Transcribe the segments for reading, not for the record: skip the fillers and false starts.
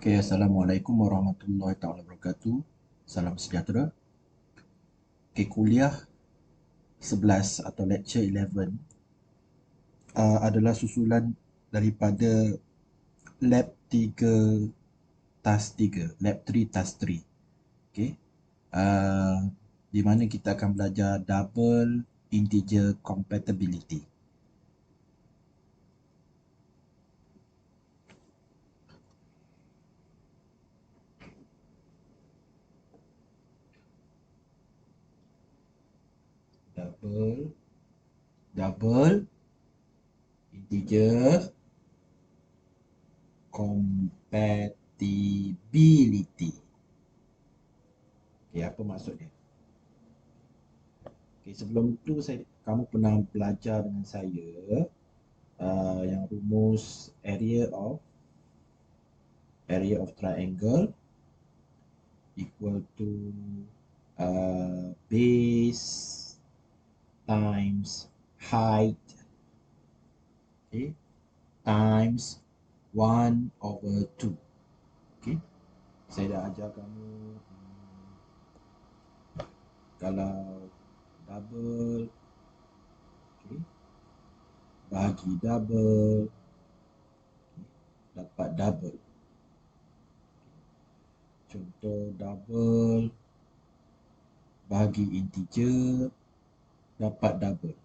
Okay, Assalamualaikum warahmatullahi taala wabarakatuh. Salam sejahtera. Okay, kuliah 11 atau lecture 11 adalah susulan daripada lab 3 task 3, lab 3 task 3. Okay. Di mana kita akan belajar double integer compatibility. Double integer compatibility. Okay, apa maksudnya? Okay, sebelum tu kamu pernah belajar dengan saya yang rumus area of triangle equal to base times height, okay, times 1/2. Okay, saya dah ajar kamu kalau double, okay, bagi double, dapat double. Contoh double bagi integer dapat double.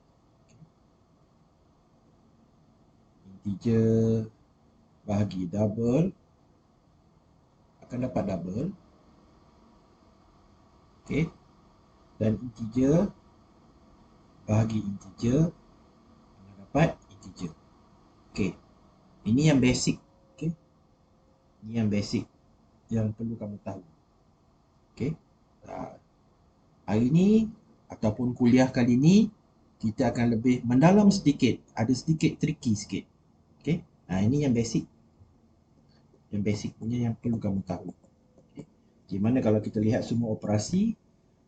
Integer bagi double akan dapat double. Okay. Dan integer bagi integer akan dapat integer. Okay. Ini yang basic. Okay. Ini yang basic yang perlu kamu tahu. Okay. Hari ini ataupun kuliah kali ini kita akan lebih mendalam sedikit. Ada sedikit tricky sikit. Okay. Ini yang basic. Yang basic punya yang perlu kamu tahu. Okay. Gimana kalau kita lihat semua operasi,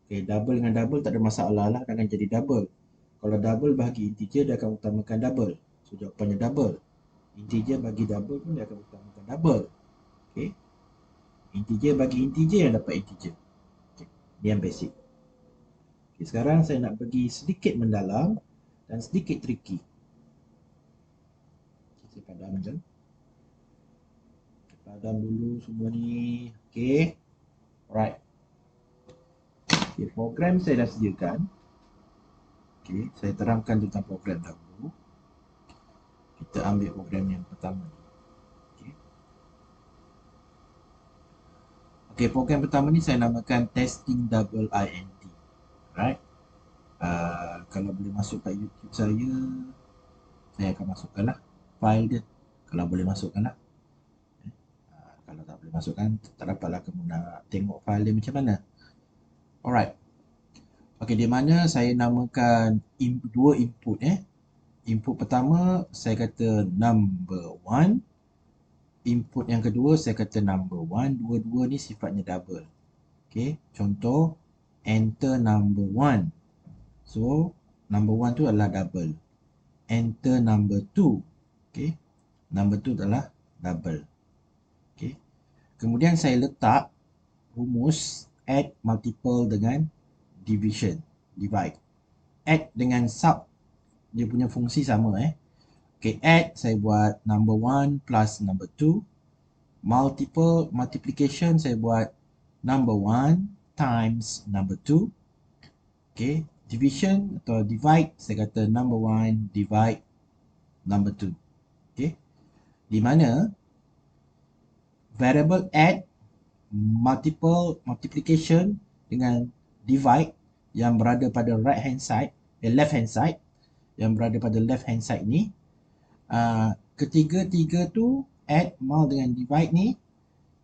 okay, double dengan double tak ada masalah lah, akan jadi double. Kalau double bagi integer, dia akan utamakan double. So, jawapannya double. Integer bagi double pun dia akan utamakan double. Okay. Integer bagi integer yang dapat integer. Okay. Ini yang basic. Okay, sekarang saya nak pergi sedikit mendalam dan sedikit tricky. Okay, saya padam je. Padam dulu semua ni. Okay. Alright. Okay, program saya dah sediakan. Okay, saya terangkan tentang program dahulu. Kita ambil program yang pertama ni. Okay, program pertama ni saya namakan testing double int. Right? Kalau boleh masuk kat YouTube saya akan masukkan lah file dia. Kalau boleh masukkan lah. Kalau tak boleh masukkan, tak dapatlah kamu nak tengok file dia macam mana. Alright. Okay, di mana saya namakan dua input. Input pertama saya kata number 1. Input yang kedua saya kata number 1. Dua-dua ni sifatnya double. Okay, contoh enter number 1. So, number 1 tu adalah double. Enter number 2. Okay, number 2 adalah double. Okay, kemudian saya letak rumus add multiple dengan division, divide. Add dengan sub, dia punya fungsi sama. Okay, add saya buat number 1 plus number 2. Multiplication saya buat number 1 times number 2. Okay, division atau divide saya kata number 1 divide number 2. Okay, di mana variable add, multiplication dengan divide yang berada pada left hand side, yang berada pada left hand side ni, ketiga-tiga tu add, mul dengan divide ni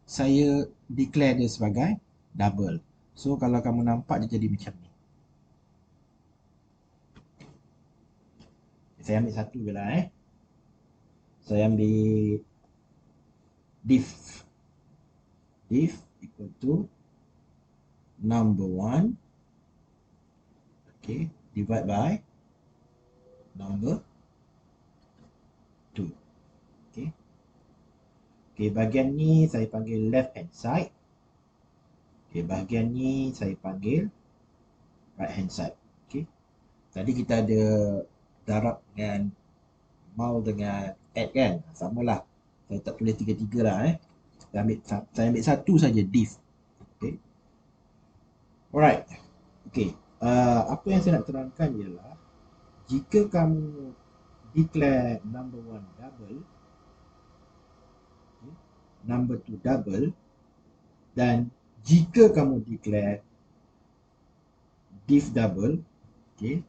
saya declare dia sebagai double. So kalau kamu nampak dia jadi macam ni. Saya ambil satu je lah. Saya ambil diff equal to number 1, okay, divide by number 2. Okay. Okay, bahagian ni saya panggil left hand side. Okay, bahagian ni saya panggil right hand side. Okay. Tadi kita ada darab dengan mau dengan add kan. Samalah. Saya tak tulis tiga-tiga lah Saya ambil satu saja div. Okay. Alright. Okay. Apa yang saya nak terangkan ialah jika kamu declare number one double, okay, number two double, dan jika kamu declare div double, okay,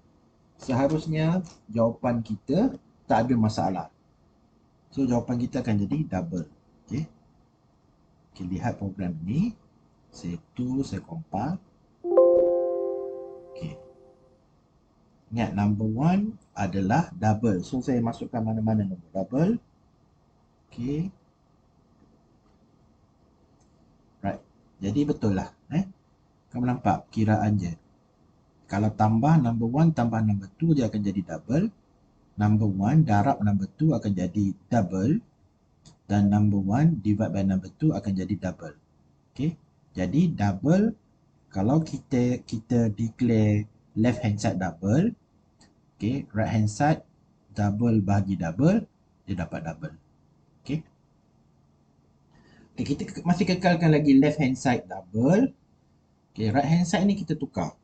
seharusnya jawapan kita tak ada masalah. So jawapan kita akan jadi double. Okay. Okay, lihat program ni. Saya compile. Okay. Ingat number one adalah double. So saya masukkan mana-mana nombor double. Okay. Right. Jadi betul lah. Kamu nampak kiraan je. Kalau tambah number one tambah number two dia akan jadi double. Number one darab number two akan jadi double. Dan number one divide by number two akan jadi double. Okay. Jadi double, kalau kita declare left hand side double, okay, right hand side double bahagi double, dia dapat double. Okay. Okay, kita masih kekalkan lagi left hand side double. Okay, right hand side ni kita tukar.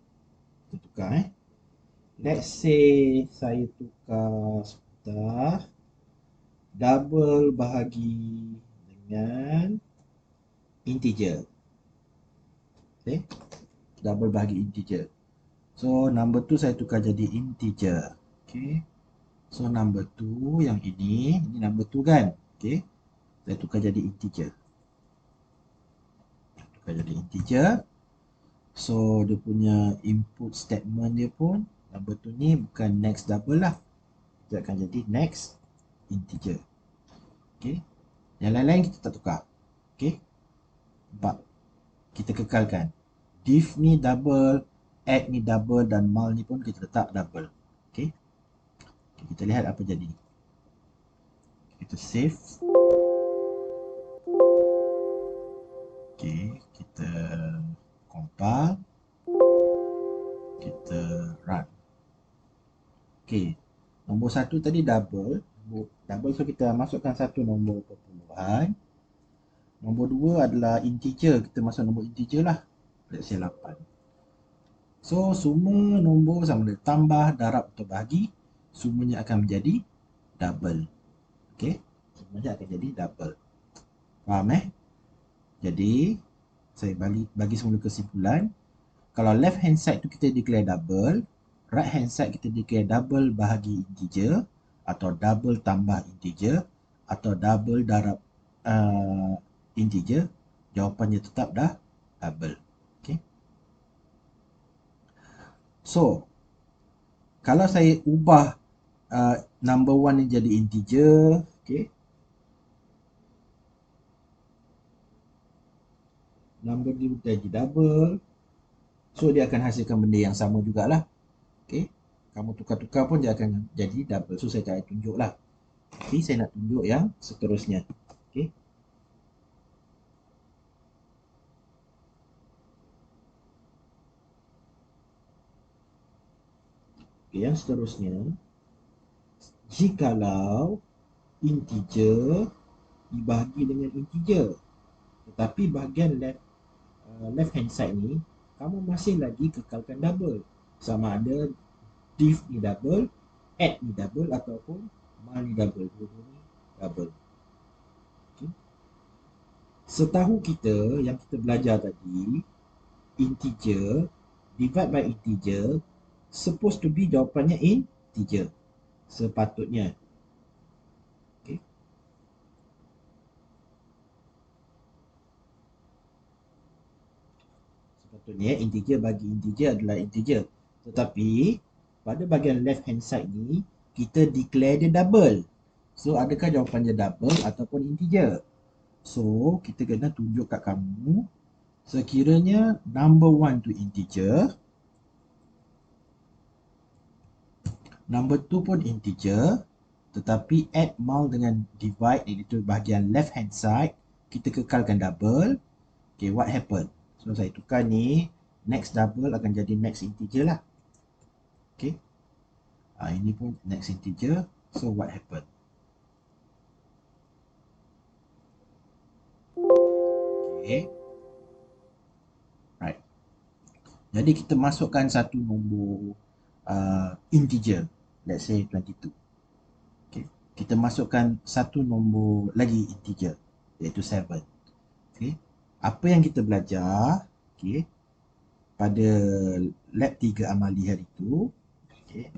Let's say saya tukar sebentar. Double bahagi dengan integer. Okay. Double bahagi integer. So number 2 saya tukar jadi integer. Okay. So number 2 yang ini number 2 kan. Okay. Saya tukar jadi integer. So dia punya input statement dia pun number 2 ni bukan next double lah. Dia akan jadi next integer. Okay. Yang lain-lain kita tak tukar. Okay. Nampak? Kita kekalkan. Div ni double, add ni double dan mul ni pun kita letak double. Okay. Kita lihat apa jadi. Kita save. Okay. Kita compile. Kita run. Okay. Nombor 1 tadi double. So kita masukkan satu nombor perpuluhan. Nombor 2 adalah integer. Kita masuk nombor integer lah. Let's say 8. So semua nombor sama ada tambah, darab atau bahagi, semuanya akan menjadi double. Okay. Semuanya akan jadi double. Faham Jadi saya bagi semula kesimpulan. Kalau left hand side tu kita declare double, right hand side kita declare double bahagi integer, atau double tambah integer, atau double darab integer, jawapannya tetap dah double. Okay. So kalau saya ubah number 1 ni jadi integer, okay, number dia jadi double, so dia akan hasilkan benda yang sama jugalah. Okay. Kamu tukar-tukar pun dia akan jadi double. So saya tak tunjuk lah. Tapi saya nak tunjuk yang seterusnya. Okay. Okay, yang seterusnya, jikalau integer dibahagi dengan integer, tetapi bahagian left hand side ni kamu masih lagi kekalkan double, sama ada div ni double, add ni double, ataupun mul ni double. Okay. Setahu kita yang kita belajar tadi, integer divide by integer supposed to be jawapannya integer. Sepatutnya. Okay. Sepatutnya integer bagi integer adalah integer. Tetapi pada bahagian left hand side ni kita declare dia double. So adakah jawapan dia double ataupun integer? So kita kena tunjuk kat kamu, sekiranya number 1 tu integer, number 2 pun integer, Tetapi add mul dengan divide, iaitu bahagian left hand side, kita kekalkan double. Okay, what happen? So saya tukar ni, next double akan jadi next integer lah. Okay, ini pun next integer. So what happen? Okay, right. Jadi kita masukkan satu nombor integer, let's say 22. Okay, kita masukkan satu nombor lagi integer, iaitu 7. Okay, apa yang kita belajar, okay, pada lab 3 amali hari itu, okay,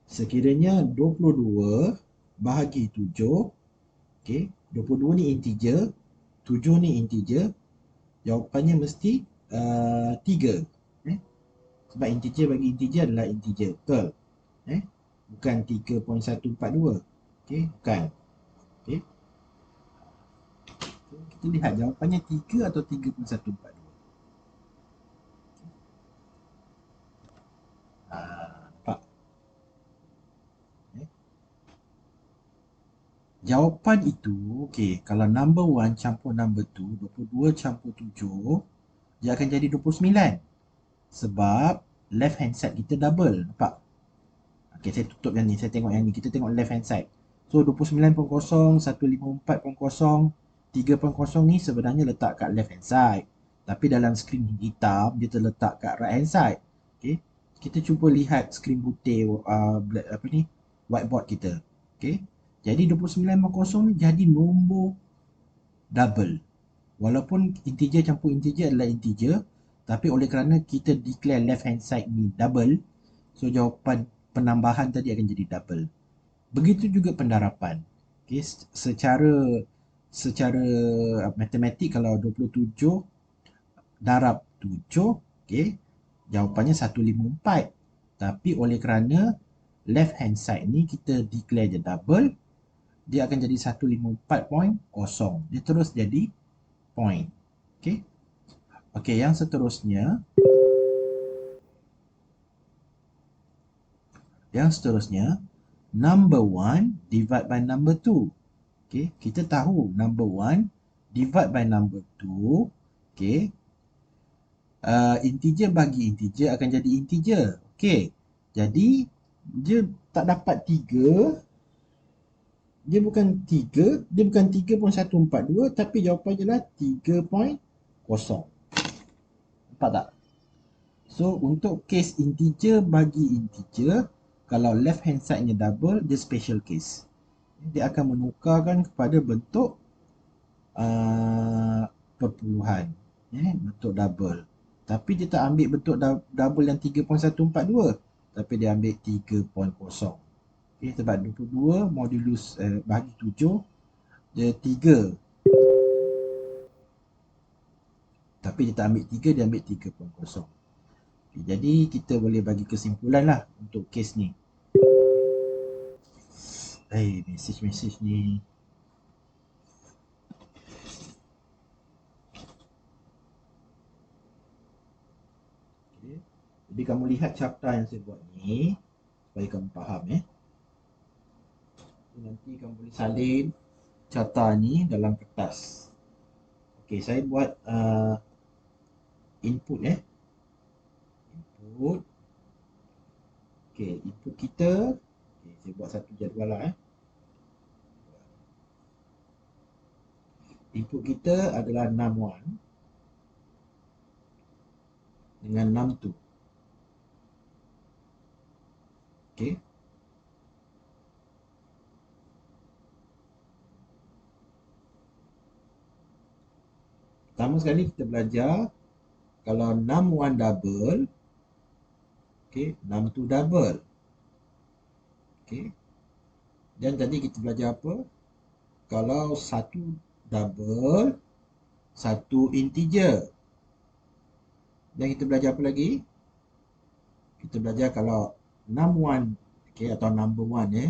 sekiranya 22 bahagi 7, okay, 22 ni integer, 7 ni integer, jawapannya mesti 3. Sebab integer bagi integer adalah integer, betul? Bukan 3.142. Okay, bukan. Okay. Kita lihat jawapannya 3 atau 3.142. Nampak? Jawapan itu, okay, kalau number 1 campur number 2, 22 campur 7, dia akan jadi 29. Sebab left hand side kita double. Nampak? Okay, saya tutup yang ni. Saya tengok yang ni. Kita tengok left hand side. So, 29.0, 154.0, 3.0 ni sebenarnya letak kat left hand side. Tapi dalam skrin hitam, dia terletak kat right hand side. Okay. Kita cuba lihat skrin putih, whiteboard kita. Okay. Jadi, 29.0 ni jadi nombor double. Walaupun integer campur integer adalah integer, tapi oleh kerana kita declare left hand side ni double, so jawapan penambahan tadi akan jadi double. Begitu juga pendarapan. Okay, secara matematik, kalau 27 darab 7, okay, jawapannya 154. Tapi oleh kerana left hand side ni kita declare je double, dia akan jadi 154.0. Dia terus jadi point. Okay. Okay, yang seterusnya. Number 1 divide by number 2. Okay, kita tahu number 1 divide by number 2. Okay, integer bagi integer akan jadi integer. Okay, jadi dia tak dapat 3. Dia bukan 3, dia bukan 3.142, tapi jawapannya adalah 3.0. Nampak tak? So, untuk case integer bagi integer, kalau left hand side-nya double, dia special case. Dia akan menukarkan kepada bentuk perpuluhan, bentuk double. Tapi dia tak ambil bentuk double yang 3.142, tapi dia ambil 3.0. Okay, sebab 22 modulus bahagi 7, dia 3. Tapi dia tak ambil 3, dia ambil 3.0. Okay, jadi kita boleh bagi kesimpulan lah untuk case ni. Message ni. Okay. Jadi kamu lihat chapter yang saya buat ni, supaya kamu faham. Nanti kamu boleh salin chapter ni dalam kertas. Okay, saya buat input. Input. Okay, input kita. Okay, saya buat satu jadual lah. Input kita adalah 61 dengan 62. Okay. Pertama sekali kita belajar kalau 61 double, okay, 62 double. Okay. Dan tadi kita belajar apa? Kalau satu double, satu integer. Dan kita belajar apa lagi? Kita belajar kalau 61, okay, atau number 1,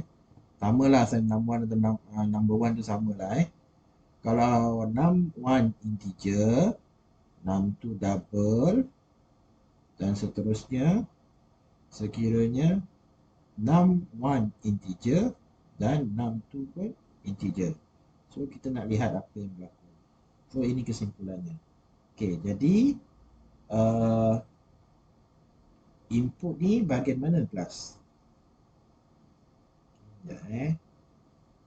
samalah, number 1 atau number 1 tu samalah. Kalau 61 integer, 62 double, dan seterusnya, sekiranya 61 integer, dan 6 tu pun integer. So kita nak lihat apa yang berlaku. So ini kesimpulannya. Okey, jadi input ni bahagian mana kelas? Ya,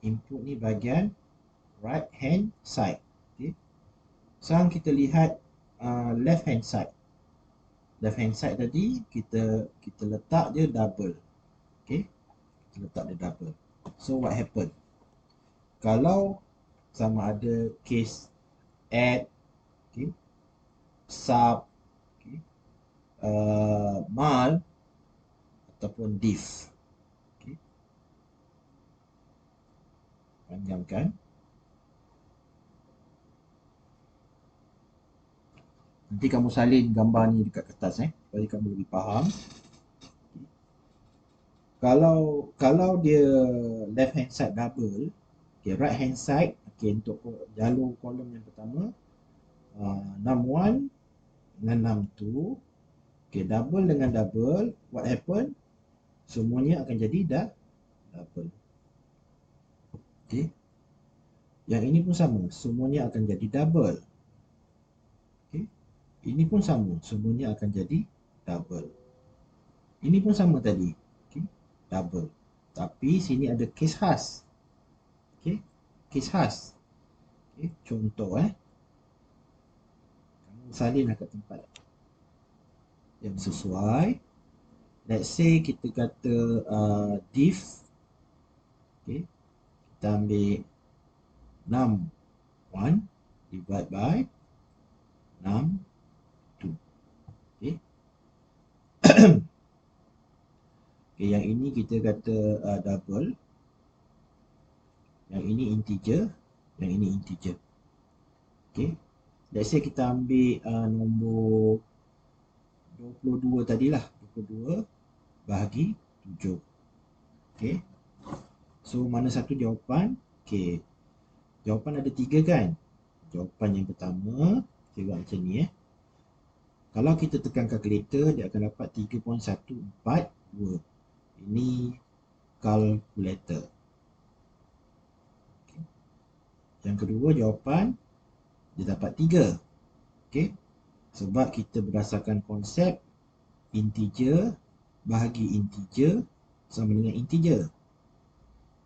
input ni bahagian right hand side. Okay. Sekarang kita lihat left hand side. Left hand side tadi kita letak dia double. Okay. Kita letak dia double. So what happen? Kalau sama ada case add, okay, sub, okay, mul ataupun div. Okay. Panjangkan. Nanti kamu salin gambar ni dekat kertas supaya kamu lebih faham. Kalau dia left hand side double, okay, right hand side, okay, untuk jalur kolom yang pertama, num1 dengan num2, okay, double dengan double, what happen? Semuanya akan jadi dah double. Okay. Yang ini pun sama, semuanya akan jadi double. Okay. Ini pun sama, semuanya akan jadi double. Ini pun sama tadi, okay, double. Tapi sini ada case khas. Okay, case khas. Okay, contoh kamu salinlah kat tempat yang sesuai. Let's say kita kata div. Okay, kita ambil num1 divide by num2. Okay. Okay, yang ini kita kata double. Yang ini integer, yang ini integer. Okay. Let's say kita ambil nombor 22 tadilah, 22 bahagi 7. Okay. So mana satu jawapan? Okay. Jawapan ada 3 kan? Jawapan yang pertama, saya buat macam ni Kalau kita tekan kalkulator, dia akan dapat 3.142. Ini kalkulator. Okay. Yang kedua jawapan, dia dapat 3. Okay. Sebab kita berdasarkan konsep integer bahagi integer sama dengan integer.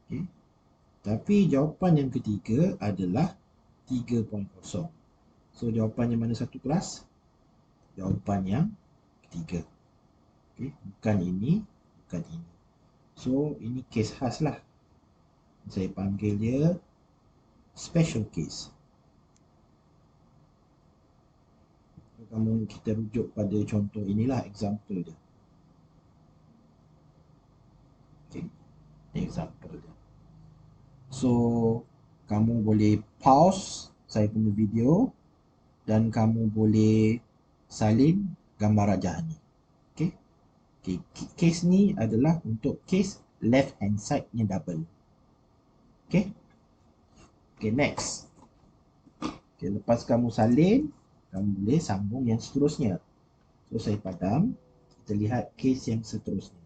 Okay. Tapi jawapan yang ketiga adalah 3.0. So jawapan yang mana satu kelas? Jawapan yang ketiga. Okay. Bukan ini, bukan ini. So ini case khas lah. Saya panggil dia special case. Kamu kita rujuk pada contoh inilah example dia. Okay. Example dia. So kamu boleh pause saya punya video dan kamu boleh salin gambar rajah ni. Okay. Okay. Case ni adalah untuk case left hand side nya double. Okay. Okay, next. Okay, lepas kamu salin, kamu boleh sambung yang seterusnya. So saya padam, kita lihat case yang seterusnya.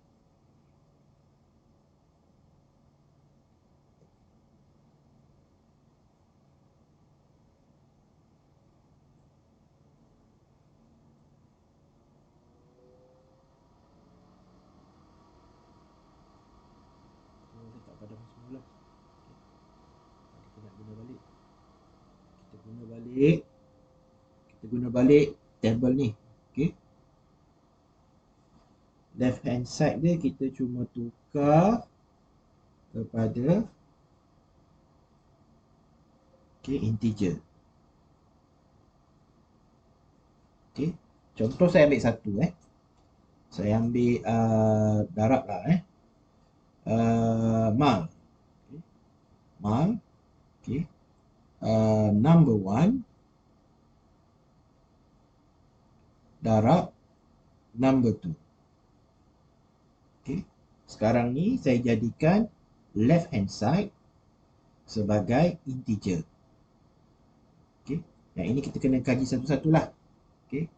Tak padam semula. Kita nak guna balik. Kita guna balik table ni. Okay. Left hand side dia kita cuma tukar kepada integer. Okay. Contoh saya ambil satu Saya ambil darab lah mal. Okay. Mal. Okay. Number 1 darab number 2. Okay. Sekarang ni saya jadikan left hand side sebagai integer. Okay. Yang ini kita kena kaji satu-satulah. Okay.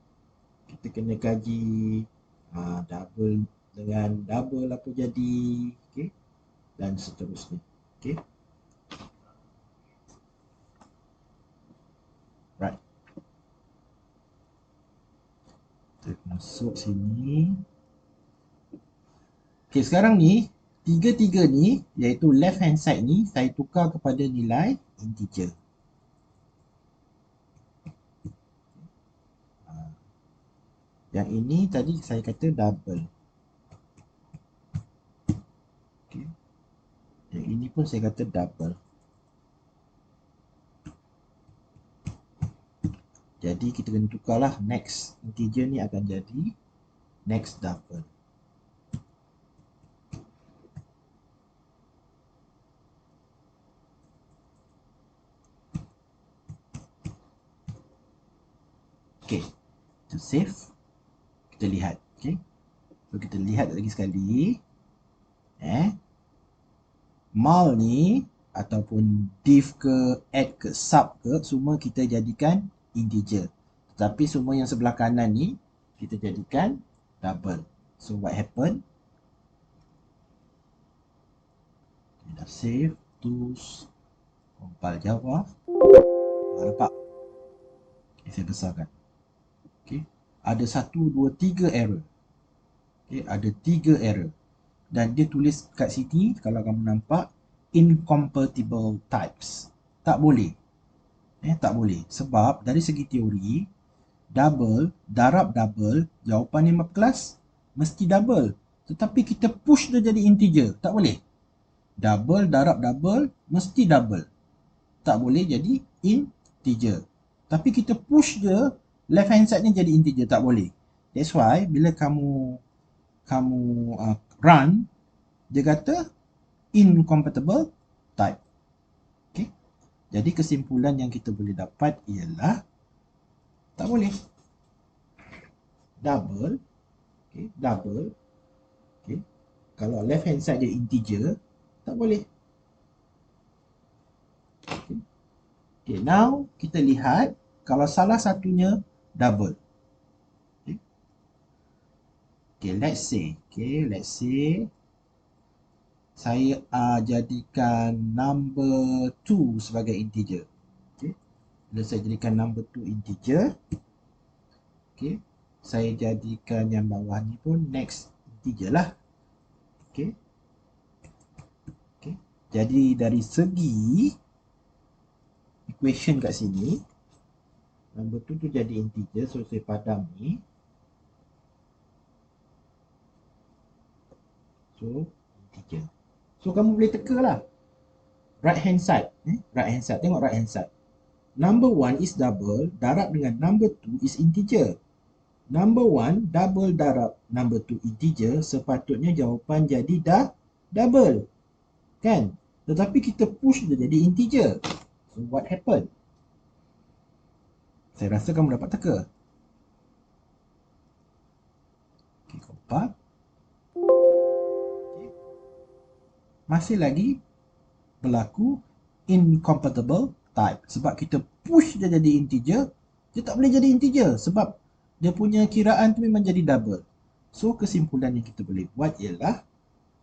Kita kena kaji double dengan double apa jadi. Okay. Dan seterusnya. Okay. Right. Kita masuk sini. Okay, sekarang ni tiga-tiga ni, iaitu left hand side ni, saya tukar kepada nilai integer. Yang ini tadi saya kata double. Okay. Yang ini pun saya kata double. Jadi kita kena tukarlah, next integer ni akan jadi next double. Okay, kita save. Kita lihat. Okay, so kita lihat lagi sekali. Mul ni ataupun div ke, add ke, sub ke, semua kita jadikan integer. Tetapi semua yang sebelah kanan ni kita jadikan double. So what happen? Kita save, tools, compile Java. Nampak? Okay, saya besarkan. Okay. Ada 1, 2, 3 error. Okay, ada 3 error. Dan dia tulis kat sini, kalau kamu nampak, incompatible types. Tak boleh. Tak boleh. Sebab dari segi teori, double, darab double, jawapan 15 mesti double. Tetapi kita push dia jadi integer. Tak boleh. Double, darab double, mesti double. Tak boleh jadi integer. Tapi kita push dia, left hand side ni jadi integer. Tak boleh. That's why, bila kamu run, dia kata incompatible type. Okay. Jadi kesimpulan yang kita boleh dapat ialah tak boleh. Double. Okay. Double. Okay. Kalau left hand side dia integer, tak boleh. Okay. Okay. Now, kita lihat kalau salah satunya double. Okay. Okay. Let's say saya jadikan number 2 sebagai integer. Okay. Bila saya jadikan number 2 integer, okay, saya jadikan yang bawah ni pun next integer lah. Okay. Okay. Jadi dari segi equation kat sini, number 2 tu jadi integer, so saya padam ni. So, integer. So, kamu boleh teka lah. Right hand side. Right hand side. Tengok right hand side. Number 1 is double, darab dengan number 2 is integer. Number 1 double darab number 2 integer, sepatutnya jawapan jadi double. Kan? Tetapi kita push dia jadi integer. So, what happened? Saya rasa kamu dapat teka. Okay, compile. Okay. Masih lagi berlaku incompatible type. Sebab kita push dia jadi integer, dia tak boleh jadi integer. Sebab dia punya kiraan tu memang jadi double. So, kesimpulan yang kita boleh buat ialah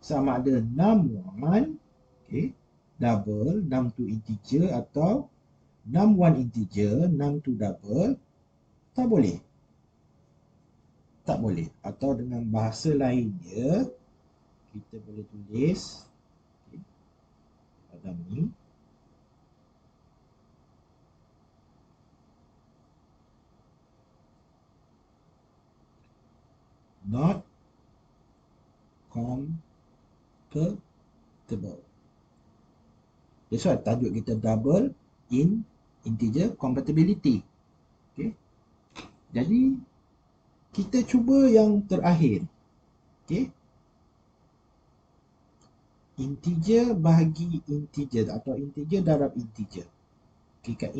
sama ada num1, okay, double, num2 integer atau num1 integer, num2 double, tak boleh. Tak boleh. Atau dengan bahasa lainnya, kita boleh tulis, okay, pada ni, not compatible. That's why tajuk kita double in integer compatibility. Okay. Jadi kita cuba yang terakhir. Okay. Integer bahagi integer atau integer darab integer. Okay, kat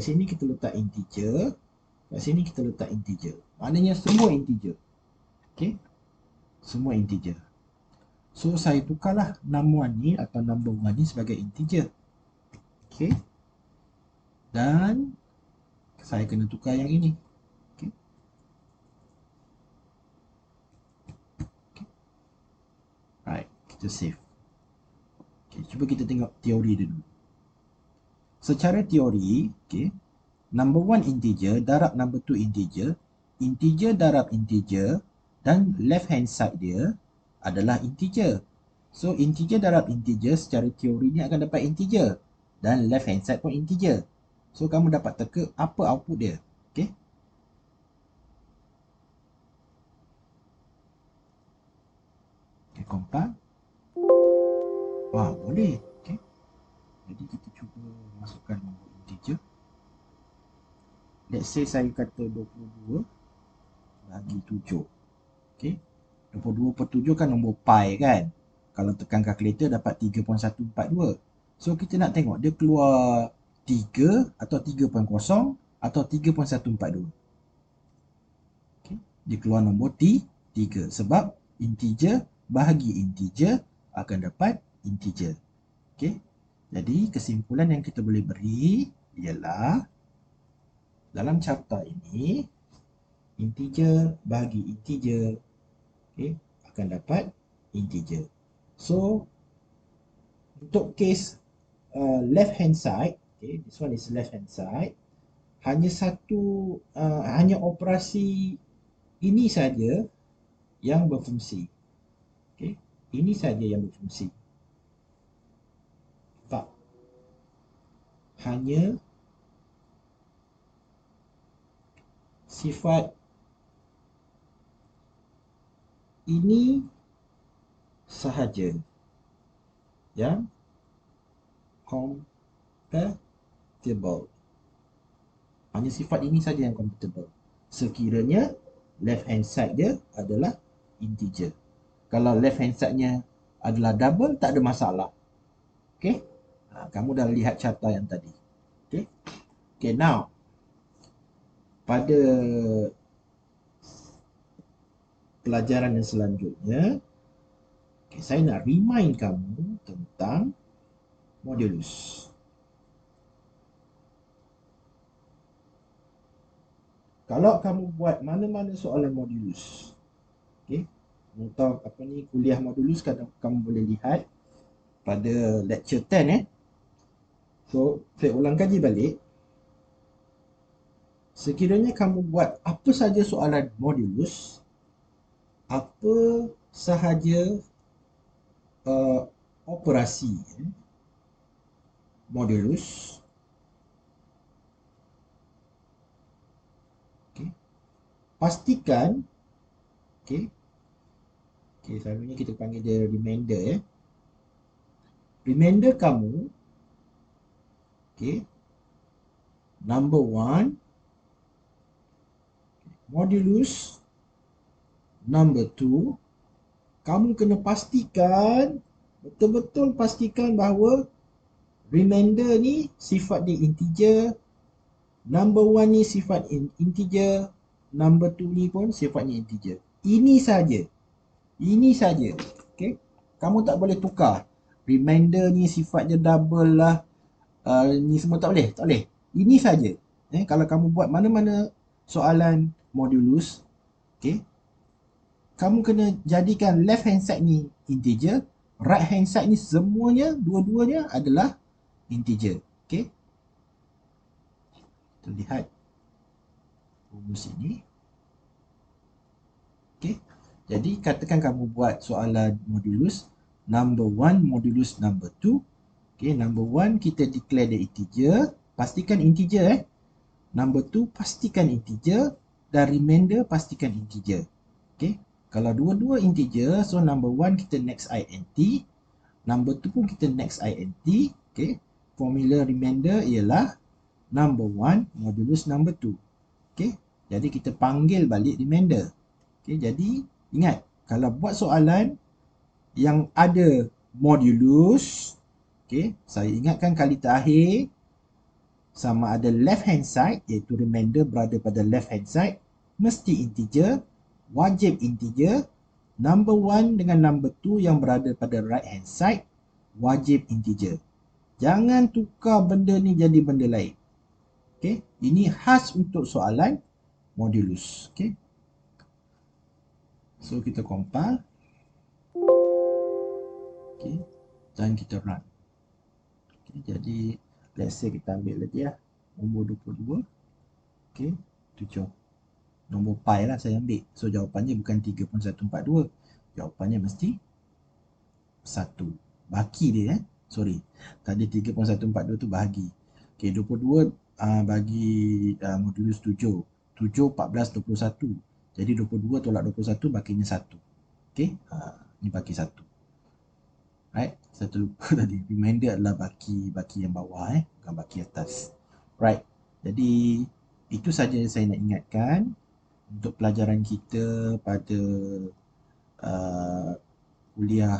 sini kita letak integer, kat sini kita letak integer. Maknanya semua integer. Okay. Semua integer. So, saya tukarlah number 1 ni atau number 1 ni sebagai integer. Okay. Dan saya kena tukar yang ini. Okay. Okay. Right. Kita save. Okay. Cuba kita tengok teori dia dulu. Secara teori, okay, number 1 integer darab number 2 integer, integer darab integer, dan left hand side dia adalah integer. So, integer darab integer secara teorinya akan dapat integer. Dan left hand side pun integer. So, kamu dapat teka apa output dia. Okay. Okay, compile. Wah, boleh. Okay. Jadi, kita cuba masukkan nombor integer. Let's say saya kata 22 bagi 7. Okay. 22 per 7 kan nombor pi kan. Kalau tekan kalkulator dapat 3.142. So kita nak tengok dia keluar 3 atau 3.0 atau 3.142. Okay. Dia keluar nombor 3 sebab integer bahagi integer akan dapat integer. Okay. Jadi kesimpulan yang kita boleh beri ialah dalam carta ini integer bahagi integer, okay, akan dapat integer. So untuk case left hand side, okay, this one is left hand side, hanya hanya operasi ini saja yang berfungsi. Okay, ini saja yang berfungsi. Tak, hanya sifat ini sahaja yang compatible. Hanya sifat ini saja yang compatible. Sekiranya left hand side dia adalah integer. Kalau left hand side-nya adalah double, tak ada masalah. Okay? Kamu dah lihat carta yang tadi. Okay? Okay, now. Pada pelajaran yang selanjutnya, okay, saya nak remind kamu tentang modulus. Kalau kamu buat mana-mana soalan modulus, okay, untuk kuliah modulus, kamu boleh lihat pada lecture 10 So, saya ulang kaji balik. Sekiranya kamu buat apa saja soalan modulus, apa sahaja operasi modulus, okay, pastikan, okay, selalunya kita panggil dia remainder remainder kamu, okay, number 1 modulus number 2, kamu kena pastikan, betul-betul pastikan bahawa remainder ni sifat dia integer, number 1 ni sifat integer, number 2 ni pun sifatnya integer. Ini saja. Okay? Kamu tak boleh tukar. Remainder ni sifatnya double lah. Ni semua tak boleh. Ini saja. Kalau kamu buat mana-mana soalan modulus, okay, kamu kena jadikan left hand side ni integer, right hand side ni semuanya, dua-duanya adalah integer. Okay. Kita lihat rumus ini. Okay. Jadi katakan kamu buat soalan modulus number 1 modulus number 2. Okay, number 1 kita declare dia integer, pastikan integer Number 2 pastikan integer dan remainder pastikan integer. Okay. Kalau dua-dua integer, so number 1 kita next int, number 2 pun kita next int. Okay. Formula remainder ialah number 1 modulus number 2. Okay. Jadi kita panggil balik remainder. Okay. Jadi ingat, kalau buat soalan yang ada modulus, okay, saya ingatkan kali terakhir, sama ada left hand side iaitu remainder berada pada left hand side mesti integer, wajib integer, number 1 dengan number 2 yang berada pada right hand side wajib integer. Jangan tukar benda ni jadi benda lain. Okey, ini khas untuk soalan modulus. Okey. So kita compile. Okey, dan kita run. Jadi let's say kita ambil lagi lah nombor 22. Okey, 7. Nombor pi lah saya ambil. So jawapannya bukan 3.142. Jawapannya mesti 1. Baki dia Sorry. Tadi 3.142 tu bahagi. Okey, 22 bagi modulus 7. 7, 14, 21. Jadi 22 tolak 21 bakinya 1. Okey, ni baki 1. Right? Saya terlupa tadi. Reminder adalah baki yang bawah bukan baki atas. Right. Jadi itu saja yang saya nak ingatkan untuk pelajaran kita pada kuliah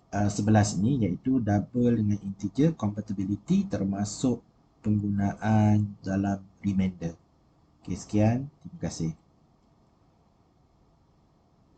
11 ini, iaitu double dengan integer compatibility termasuk penggunaan dalam remainder. Okey, sekian. Terima kasih.